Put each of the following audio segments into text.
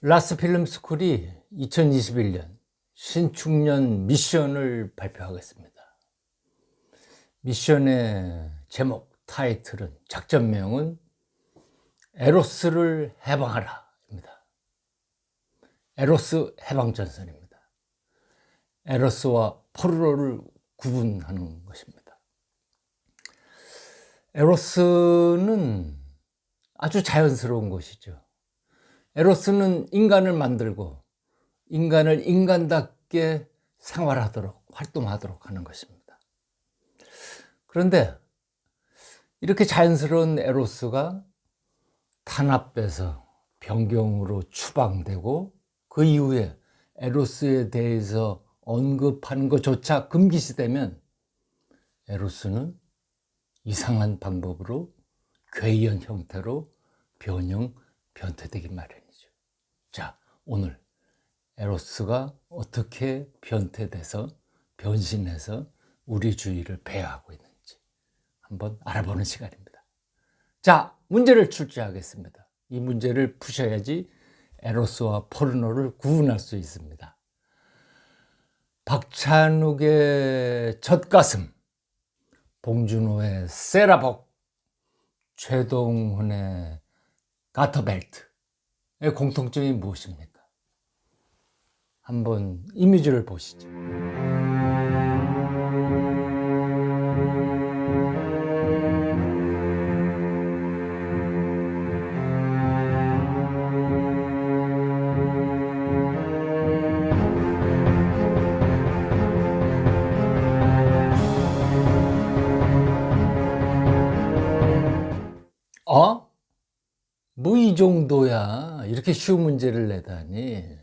라스 필름 스쿨이 2021년 신축년 미션을 발표하겠습니다. 미션의 제목, 타이틀은, 작전명은 에로스를 해방하라 입니다. 에로스 해방전선입니다. 에로스와 포르노를 구분하는 것입니다. 에로스는 아주 자연스러운 것이죠. 에로스는 인간을 만들고 인간을 인간답게 생활하도록, 활동하도록 하는 것입니다. 그런데 이렇게 자연스러운 에로스가 탄압돼서 변경으로 추방되고 그 이후에 에로스에 대해서 언급하는 것조차 금기시되면 에로스는 이상한 방법으로 괴이한 형태로 변태되기 마련이죠. 자, 오늘 에로스가 어떻게 변태돼서 변신해서 우리 주위를 배회하고 있는지 한번 알아보는 시간입니다. 자, 문제를 출제하겠습니다. 이 문제를 푸셔야지 에로스와 포르노를 구분할 수 있습니다. 박찬욱의 젖가슴, 봉준호의 세라복, 최동훈의 가터벨트의 공통점이 무엇입니까? 한번 이미지를 보시죠. 뭐 이 정도야. 이렇게 쉬운 문제를 내다니.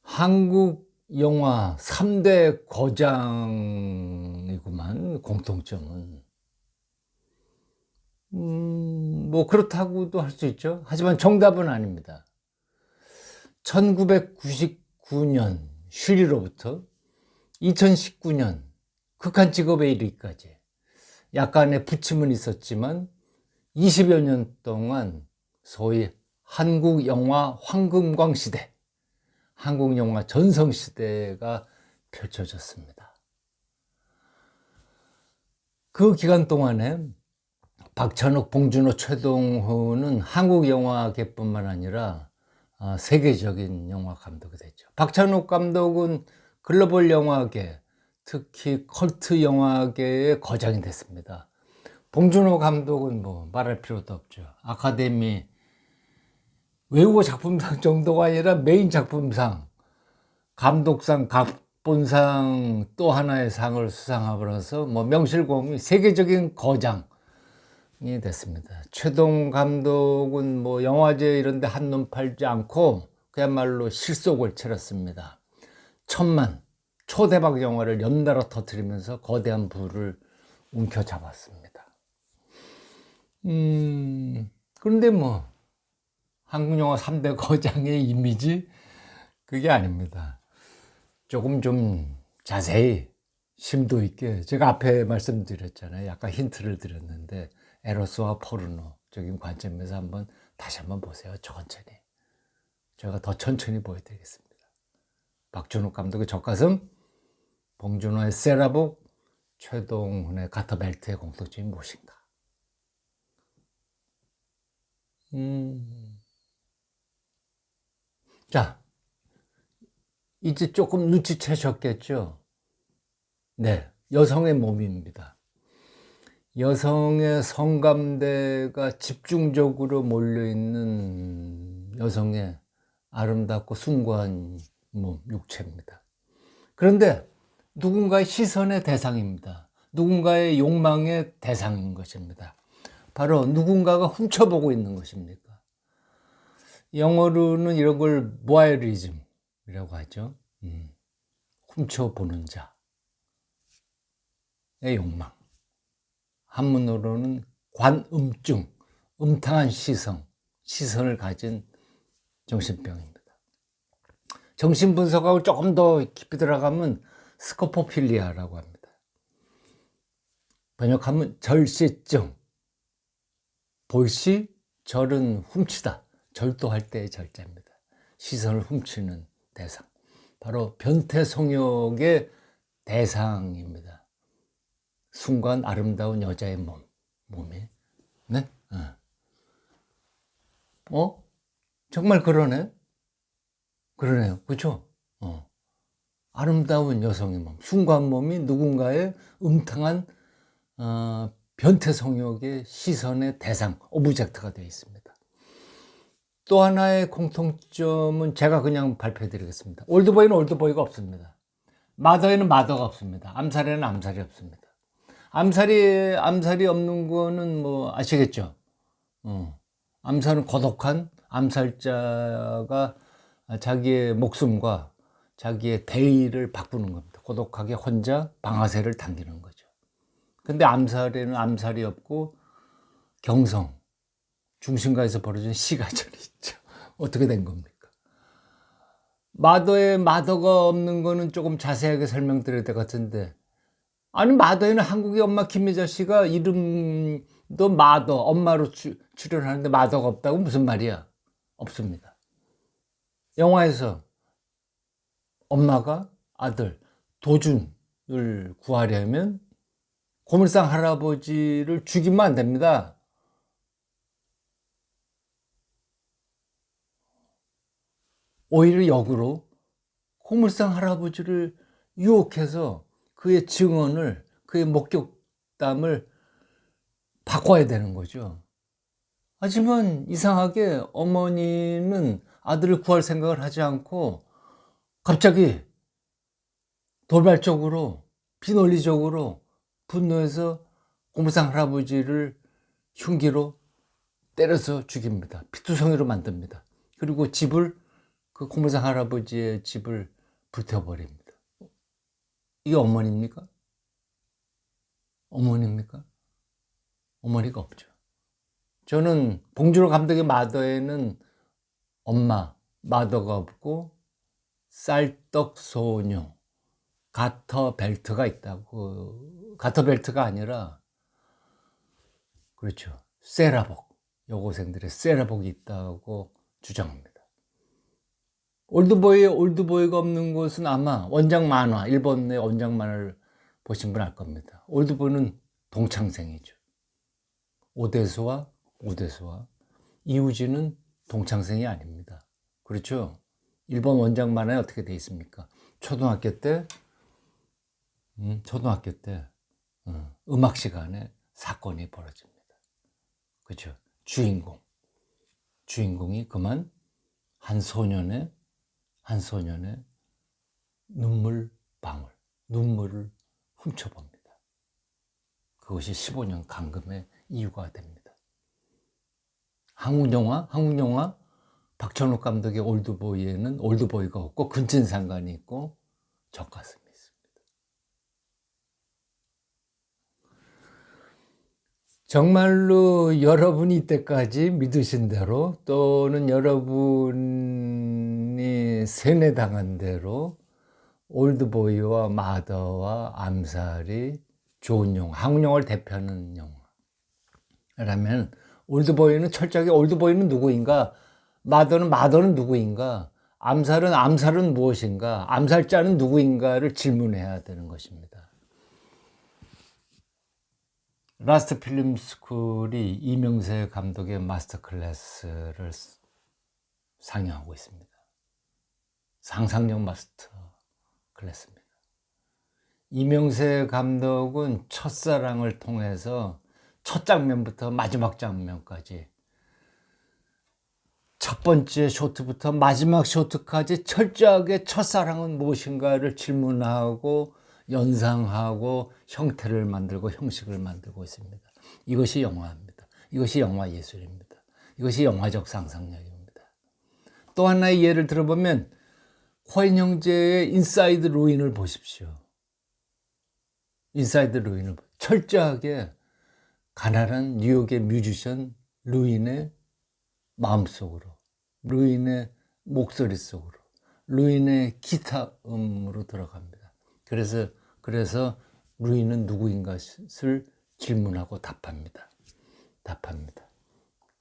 한국 영화 3대 거장이구만, 공통점은. 뭐 그렇다고도 할 수 있죠. 하지만 정답은 아닙니다. 1999년 슈리로부터 2019년 극한 직업에 이르기까지 약간의 부침은 있었지만 20여 년 동안 소위 한국 영화 황금광 시대, 한국 영화 전성 시대가 펼쳐졌습니다. 그 기간 동안에 박찬욱, 봉준호, 최동훈은 한국 영화계뿐만 아니라 세계적인 영화 감독이 됐죠. 박찬욱 감독은 글로벌 영화계, 특히 컬트 영화계의 거장이 됐습니다. 봉준호 감독은 뭐 말할 필요도 없죠. 아카데미 외국어 작품상 정도가 아니라 메인 작품상, 감독상, 각본상 또 하나의 상을 수상하면서 뭐 명실공히 세계적인 거장이 됐습니다. 최동 감독은 뭐 영화제 이런 데 한눈 팔지 않고 그야말로 실속을 차렸습니다. 천만 초대박 영화를 연달아 터뜨리면서 거대한 부를 움켜잡았습니다. 그런데 뭐 한국 영화 3대 거장의 이미지, 그게 아닙니다. 조금 좀 자세히 심도 있게, 제가 앞에 말씀드렸잖아요. 약간 힌트를 드렸는데 에로스와 포르노적인 관점에서 다시 한번 보세요. 천천히. 제가 더 천천히 보여드리겠습니다. 박찬욱 감독의 젖가슴, 봉준호의 세라복, 최동훈의 가터벨트의 공통점이 무엇인가? 자, 이제 조금 눈치채셨겠죠? 네, 여성의 몸입니다. 여성의 성감대가 집중적으로 몰려있는 여성의 아름답고 숭고한 몸, 육체입니다. 그런데 누군가의 시선의 대상입니다. 누군가의 욕망의 대상인 것입니다. 바로 누군가가 훔쳐보고 있는 것입니까? 영어로는 이런 걸 보아이어리즘이라고 하죠. 훔쳐보는 자의 욕망. 한문으로는 관음증, 음탕한 시선을 가진 정신병입니다. 정신분석하고 조금 더 깊이 들어가면 스코포필리아라고 합니다. 번역하면 절시증. 볼시, 절은 훔치다. 절도할 때의 절자입니다. 시선을 훔치는 대상. 바로 변태성욕의 대상입니다. 순간 아름다운 여자의 몸이. 네? 정말 그러네? 그러네요. 그죠? 아름다운 여성의 몸, 순간 몸이 누군가의 음탕한 변태성욕의 시선의 대상, 오브젝트가 되어 있습니다. 또 하나의 공통점은 제가 그냥 발표해 드리겠습니다. 올드보이는 올드보이가 없습니다. 마더에는 마더가 없습니다. 암살에는 암살이 없습니다. 암살이 없는 거는 뭐 아시겠죠? 암살은 고독한 암살자가 자기의 목숨과 자기의 대의를 바꾸는 겁니다. 고독하게 혼자 방아쇠를 당기는 거죠. 근데 암살에는 암살이 없고 경성, 중심가에서 벌어진 시가전이 있죠. 어떻게 된 겁니까? 마더에 마더가 없는 거는 조금 자세하게 설명드려야 될 것 같은데, 아니 마더에는 한국의 엄마 김미자 씨가 이름도 마더, 엄마로 출연하는데 마더가 없다고 무슨 말이야? 없습니다. 영화에서 엄마가 아들 도준을 구하려면 고물상 할아버지를 죽이면 안 됩니다. 오히려 역으로 고물상 할아버지를 유혹해서 그의 증언을, 그의 목격담을 바꿔야 되는 거죠. 하지만 이상하게 어머니는 아들을 구할 생각을 하지 않고 갑자기 돌발적으로, 비논리적으로 분노해서 고물상 할아버지를 흉기로 때려서 죽입니다. 피투성이로 만듭니다. 그리고 그 고물상 할아버지의 집을 불태워버립니다. 이게 어머니입니까? 어머니입니까? 어머니가 없죠. 저는 봉준호 감독의 마더에는 엄마, 마더가 없고 쌀떡소녀, 가터벨트가 있다고. 가터벨트가 아니라, 그렇죠, 세라복, 여고생들의 세라복이 있다고 주장합니다. 올드보이가 없는 것은 아마 원작 만화, 일본의 원작 만화를 보신 분 알 겁니다. 올드보이는 동창생이죠. 오대수와 이우진은 동창생이 아닙니다. 그렇죠? 일본 원작 만화에 어떻게 돼 있습니까? 초등학교 때 음악 시간에 사건이 벌어집니다. 그렇죠? 주인공이 그만 한 소년의 눈물을 훔쳐봅니다. 그것이 15년 감금의 이유가 됩니다. 한국 영화 박찬욱 감독의 올드보이에는 올드보이가 없고 근친상간이 있고 적가슴이 있습니다. 정말로 여러분이 이때까지 믿으신 대로, 또는 여러분이 세뇌당한 대로 올드보이와 마더와 암살이 좋은 영화, 한국 영화를 대표하는 영화라면, 올드보이는 철저하게 올드보이는 누구인가, 마더는 누구인가, 암살은 무엇인가, 암살자는 누구인가를 질문해야 되는 것입니다. 라스트 필름 스쿨이 이명세 감독의 마스터 클래스를 상영하고 있습니다. 상상력 마스터 클래스입니다. 이명세 감독은 첫사랑을 통해서 첫 장면부터 마지막 장면까지, 첫 번째 쇼트부터 마지막 쇼트까지 철저하게 첫사랑은 무엇인가를 질문하고 연상하고 형태를 만들고 형식을 만들고 있습니다. 이것이 영화입니다. 이것이 영화 예술입니다. 이것이 영화적 상상력입니다. 또 하나의 예를 들어보면 코엔 형제의 인사이드 루인을 보십시오. 인사이드 루인을 철저하게 가난한 뉴욕의 뮤지션 루인의 마음속으로, 루인의 목소리 속으로, 루인의 기타 음으로 들어갑니다. 그래서 루인은 누구인가를 질문하고 답합니다.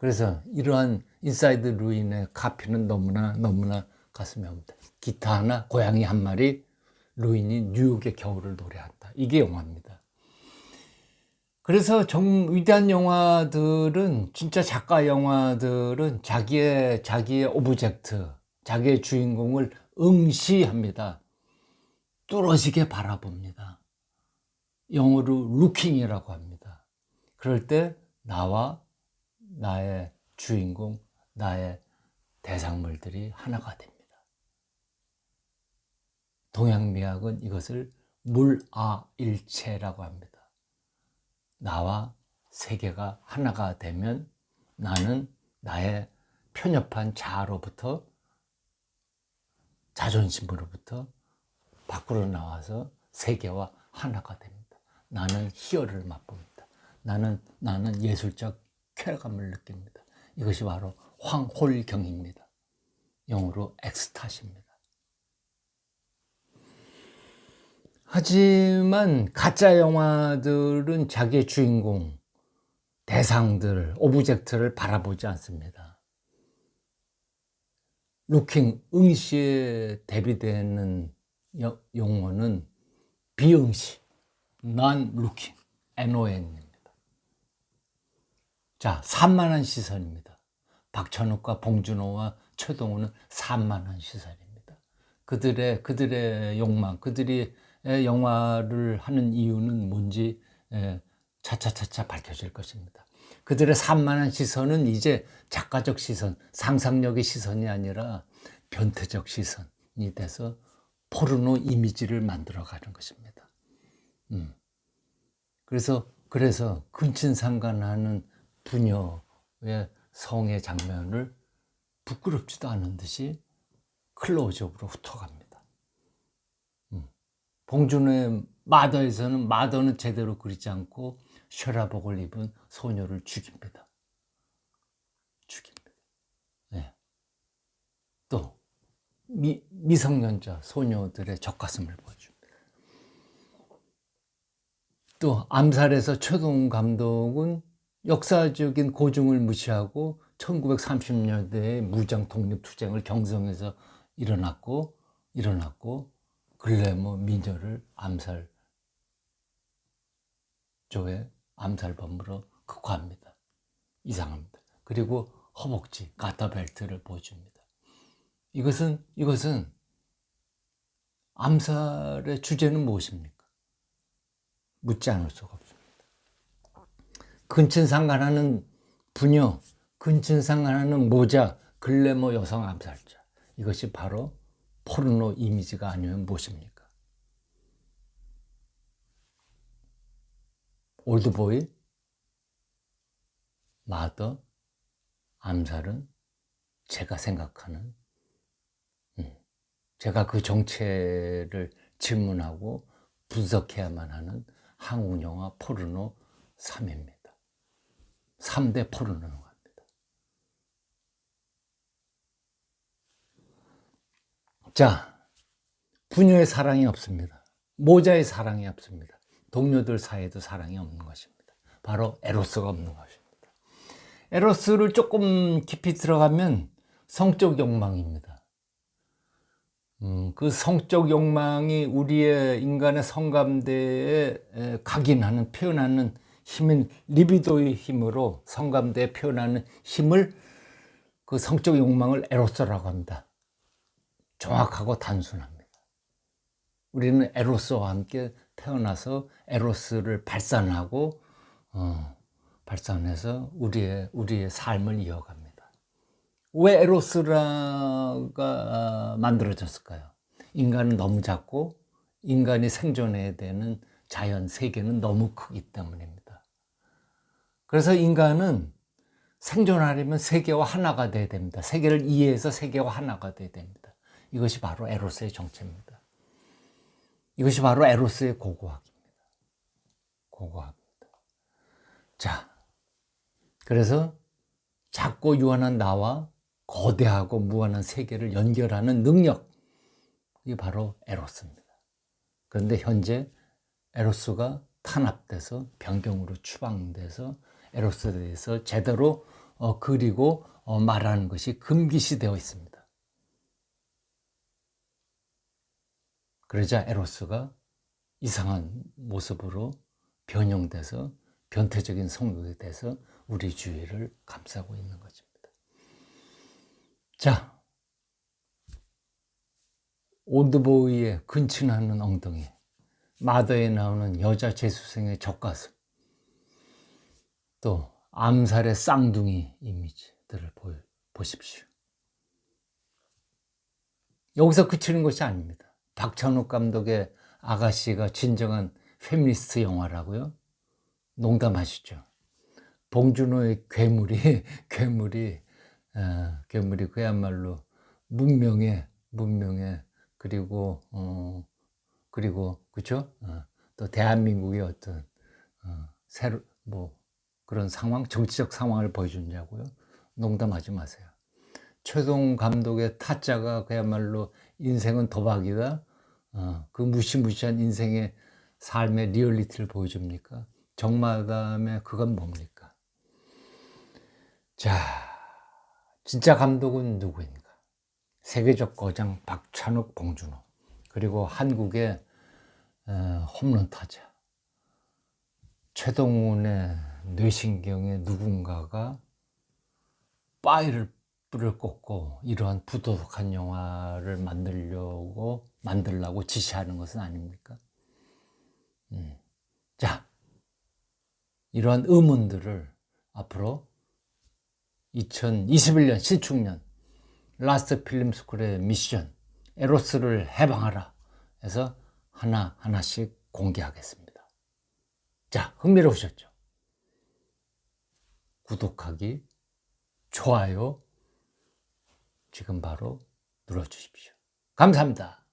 그래서 이러한 인사이드 루인의 카피는 너무나 가슴이 옵니다. 기타 하나, 고양이 한 마리, 루인이 뉴욕의 겨울을 노래한다. 이게 영화입니다. 그래서 위대한 영화들은, 진짜 작가 영화들은 자기의 오브젝트, 자기의 주인공을 응시합니다. 뚫어지게 바라봅니다. 영어로 루킹이라고 합니다. 그럴 때 나와 나의 주인공, 나의 대상물들이 하나가 됩니다. 동양미학은 이것을 물아일체라고 합니다. 나와 세계가 하나가 되면 나는 나의 편협한 자아로부터, 자존심으로부터 밖으로 나와서 세계와 하나가 됩니다. 나는 희열을 맛봅니다. 나는 예술적 쾌감을 느낍니다. 이것이 바로 황홀경입니다. 영어로 엑스타시입니다. 하지만 가짜 영화들은 자기의 주인공, 대상들, 오브젝트를 바라보지 않습니다. 루킹, 응시에 대비되는 용어는 비응시, non-looking, NON입니다. 자, 산만한 시선입니다. 박찬욱과 봉준호와 최동호는 산만한 시선입니다. 그들의 욕망, 그들이 영화를 하는 이유는 뭔지 차차차차 밝혀질 것입니다. 그들의 산만한 시선은 이제 작가적 시선, 상상력의 시선이 아니라 변태적 시선이 돼서 포르노 이미지를 만들어가는 것입니다. 그래서 근친상간하는 부녀의 성의 장면을 부끄럽지도 않은 듯이 클로즈업으로 훑어갑니다. 봉준호의 마더에서는 마더는 제대로 그리지 않고 쉐라복을 입은 소녀를 죽입니다. 네. 또 미성년자 소녀들의 젖가슴을 보여줍니다. 또 암살에서 최동훈 감독은 역사적인 고증을 무시하고 1930년대에 무장 독립투쟁을 경성에서 일어났고 글래머 미녀를 암살범으로 극화합니다. 이상합니다. 그리고 허벅지, 가터벨트를 보여줍니다. 이것은 암살의 주제는 무엇입니까? 묻지 않을 수가 없습니다. 근친상간하는 부녀, 근친상간하는 모자, 글래머 여성 암살자. 이것이 바로 포르노 이미지가 아니면 무엇입니까? 올드보이, 마더, 암살은 제가 생각하는, 제가 그 정체를 질문하고 분석해야만 하는 한국 영화 포르노 3입니다. 3대 포르노 영화입니다. 자, 부녀의 사랑이 없습니다. 모자의 사랑이 없습니다. 동료들 사이에도 사랑이 없는 것입니다. 바로 에로스가 없는 것입니다. 에로스를 조금 깊이 들어가면 성적 욕망입니다. 그 성적 욕망이 우리의 인간의 성감대에 각인하는, 표현하는 힘인 리비도의 힘으로 성감대에 표현하는 힘을, 그 성적 욕망을 에로스라고 합니다. 정확하고 단순합니다. 우리는 에로스와 함께 태어나서 에로스를 발산하고 발산해서 우리의 삶을 이어갑니다. 왜 에로스가 만들어졌을까요? 인간은 너무 작고 인간이 생존해야 되는 자연 세계는 너무 크기 때문입니다. 그래서 인간은 생존하려면 세계와 하나가 돼야 됩니다. 세계를 이해해서 세계와 하나가 돼야 됩니다. 이것이 바로 에로스의 정체입니다. 이것이 바로 에로스의 고고학입니다. 자, 그래서 작고 유한한 나와 거대하고 무한한 세계를 연결하는 능력, 이게 바로 에로스입니다. 그런데 현재 에로스가 탄압돼서 변경으로 추방돼서 에로스에 대해서 제대로 그리고 말하는 것이 금기시되어 있습니다. 그러자 에로스가 이상한 모습으로 변형돼서 변태적인 성격이 돼서 우리 주위를 감싸고 있는 것입니다. 자, 올드보이의 근친하는 엉덩이, 마더에 나오는 여자 재수생의 젖가슴, 또 암살의 쌍둥이 이미지들을 보십시오. 여기서 그치는 것이 아닙니다. 박찬욱 감독의 아가씨가 진정한 페미니스트 영화라고요? 농담하시죠. 봉준호의 괴물이 그야말로 문명의 그리고 그죠? 또 대한민국의 어떤 새로 그런 상황, 정치적 상황을 보여주냐고요? 농담하지 마세요. 최동 감독의 타짜가 그야말로 인생은 도박이다. 그 무시무시한 인생의 삶의 리얼리티를 보여줍니까? 정마담의 그건 뭡니까? 자, 진짜 감독은 누구인가? 세계적 거장 박찬욱, 봉준호, 그리고 한국의 홈런 타자 최동훈의 뇌신경에 누군가가 뿔을 꽂고 이러한 부도덕한 영화를 만들려고 지시하는 것은 아닙니까? 자, 이러한 의문들을 앞으로 2021년 신축년 라스트 필름 스쿨의 미션 에로스를 해방하라 해서 하나씩 공개하겠습니다. 자, 흥미로우셨죠? 구독하기, 좋아요 지금 바로 눌러주십시오. 감사합니다.